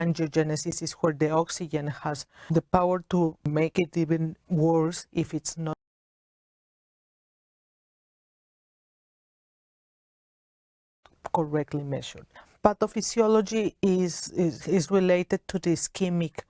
Angiogenesis is where the oxygen has the power to make it even worse if it's not correctly measured. Pathophysiology is related to the ischemic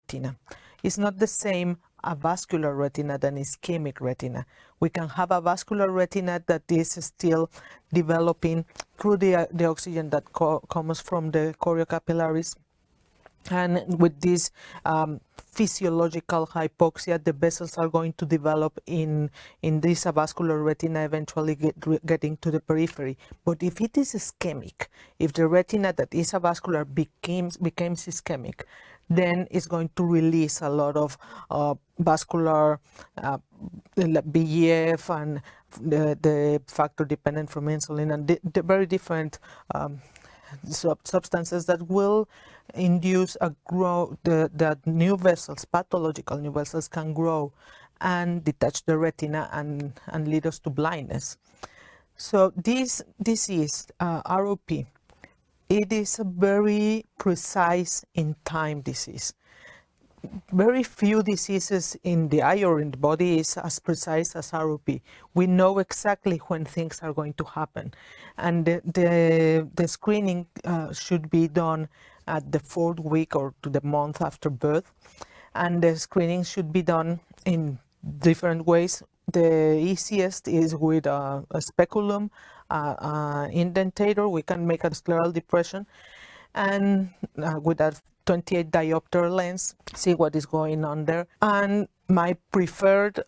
retina. It's not the same a vascular retina than ischemic retina. We can have a vascular retina that is still developing through the oxygen that comes from the choriocapillaries. And with this physiological hypoxia, the vessels are going to develop in this avascular retina, eventually getting to the periphery. But if it is ischemic, if the retina that is avascular becomes ischemic, then it's going to release a lot of vascular BGF and the factor dependent from insulin and the very different substances that will induce a grow that new vessels, pathological new vessels, can grow and detach the retina and lead us to blindness. So this disease, ROP, it is a very precise in time disease. Very few diseases in the eye or in the body is as precise as ROP. We know exactly when things are going to happen. And the screening should be done at the 4th week or to the month after birth. And the screening should be done in different ways. The easiest is with a speculum, indentator. We can make a scleral depression, and with a 28 diopter lens, see what is going on there. And my preferred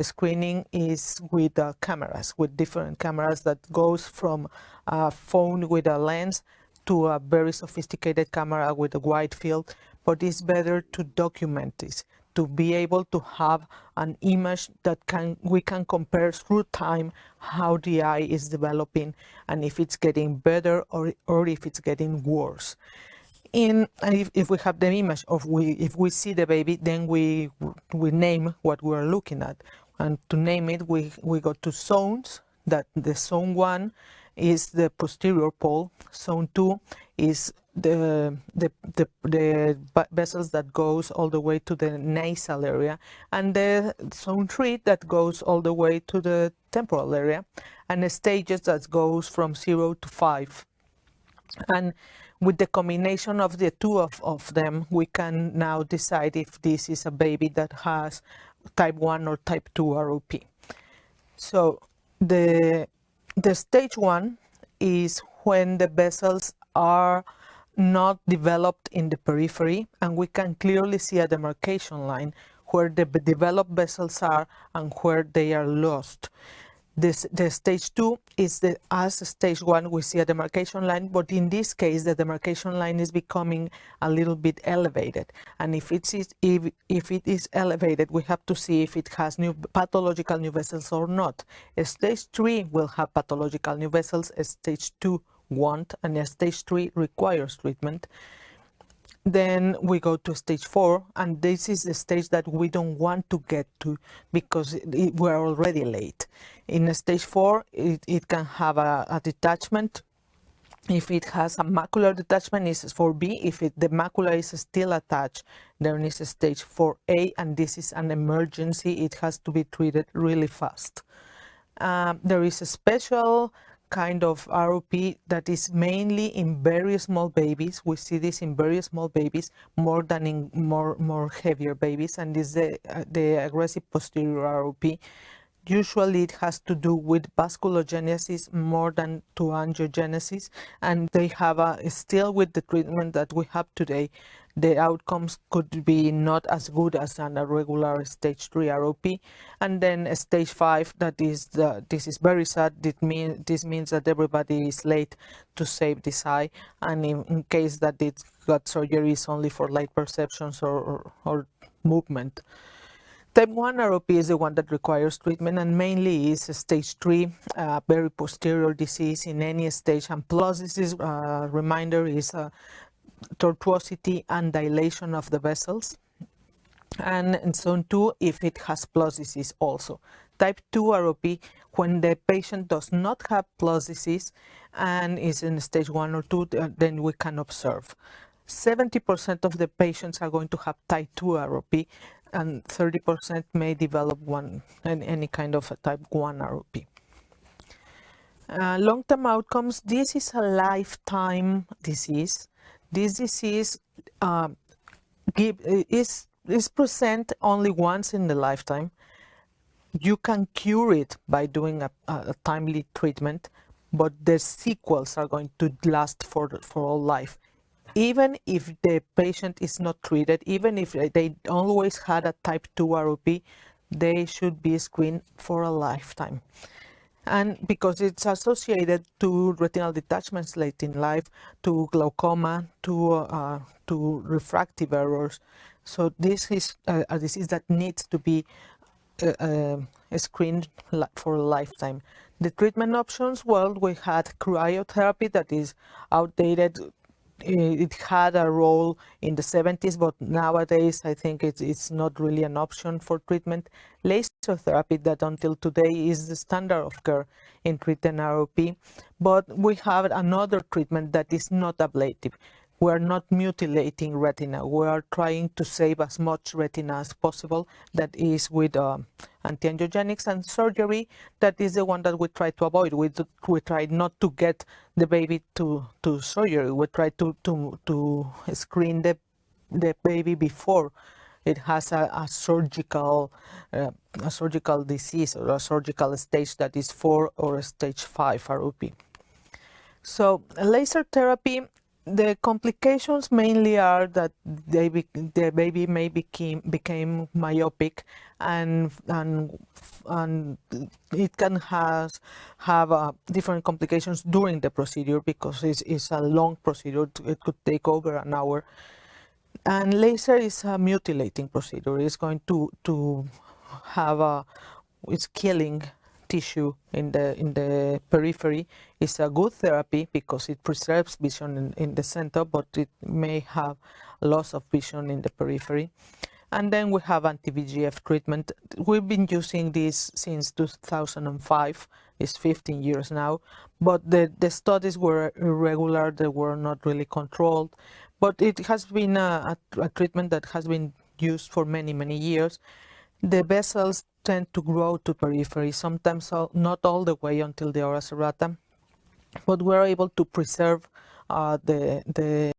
screening is with cameras, with different cameras that goes from a phone with a lens to a very sophisticated camera with a wide field. But it's better to document this, to be able to have an image that we can compare through time how the eye is developing and if it's getting better or if it's getting worse. If we have the image of if we see the baby, then we name what we're looking at. And to name it, we go to zones. That the zone 1 is the posterior pole. Zone 2 is the vessels that goes all the way to the nasal area, and the zone 3 that goes all the way to the temporal area, and the stages that goes from 0 to 5. And with the combination of the two of them, we can now decide if this is a baby that has type 1 or type 2 ROP. So the stage 1 is when the vessels are not developed in the periphery, and we can clearly see a demarcation line where the developed vessels are and where they are lost. The stage 2 is as stage 1 we see a demarcation line, but in this case the demarcation line is becoming a little bit elevated, and if it is elevated, we have to see if it has pathological new vessels or not. Stage 3 will have pathological new vessels, stage 2 won't, and stage 3 requires treatment. Then we go to stage 4, and this is the stage that we don't want to get to because we're already late. In stage 4, it can have a detachment. If it has a macular detachment, it's 4B. If the macula is still attached, then it's stage 4A, and this is an emergency. It has to be treated really fast. There is a special kind of ROP that is mainly in very small babies. We see this in very small babies more than in more heavier babies, and this is the aggressive posterior ROP. Usually it has to do with vasculogenesis more than to angiogenesis, and they have still with the treatment that we have today, the outcomes could be not as good as a regular stage 3 ROP. And then stage 5, this is very sad. This means that everybody is late to save this eye, and in case that it got surgery, is only for light perceptions or movement. Type 1 ROP is the one that requires treatment, and mainly is stage 3, very posterior disease in any stage. And plus, this is reminder is tortuosity and dilation of the vessels. And in zone 2, if it has plus disease also. type 2 ROP, when the patient does not have plus disease and is in stage 1 or 2, then we can observe. 70% of the patients are going to have type 2 ROP, and 30% may develop any kind of a type 1 ROP. Long-term outcomes, this is a lifetime disease. This disease is present only once in the lifetime. You can cure it by doing a timely treatment, but the sequels are going to last for all life. Even if the patient is not treated, even if they always had a type 2 ROP, they should be screened for a lifetime. And because it's associated to retinal detachments late in life, to glaucoma, to refractive errors. So this is a disease that needs to be screened for a lifetime. The treatment options, well, we had cryotherapy that is outdated. It had a role in the 70s, but nowadays I think it's not really an option for treatment. Laser therapy, that until today is the standard of care in treating ROP, but we have another treatment that is not ablative. We are not mutilating retina. We are trying to save as much retina as possible. That is with anti-angiogenics, and surgery, that is the one that we try to avoid. We try not to get the baby to surgery. We try to screen the baby before it has a surgical disease or a surgical stage that is 4 or stage 5 ROP. So laser therapy, the complications mainly are that the baby may became myopic, and it can have different complications during the procedure, because it's a long procedure. It could take over an hour. And laser is a mutilating procedure. It's going to have it's killing tissue in the periphery. Is a good therapy because it preserves vision in the center, but it may have loss of vision in the periphery. And then we have anti-VEGF treatment. We've been using this since 2005. It's 15 years now, but the studies were irregular. They were not really controlled, but it has been a treatment that has been used for many, many years. The vessels tend to grow to periphery, sometimes not all the way until the ora serrata, but we're able to preserve the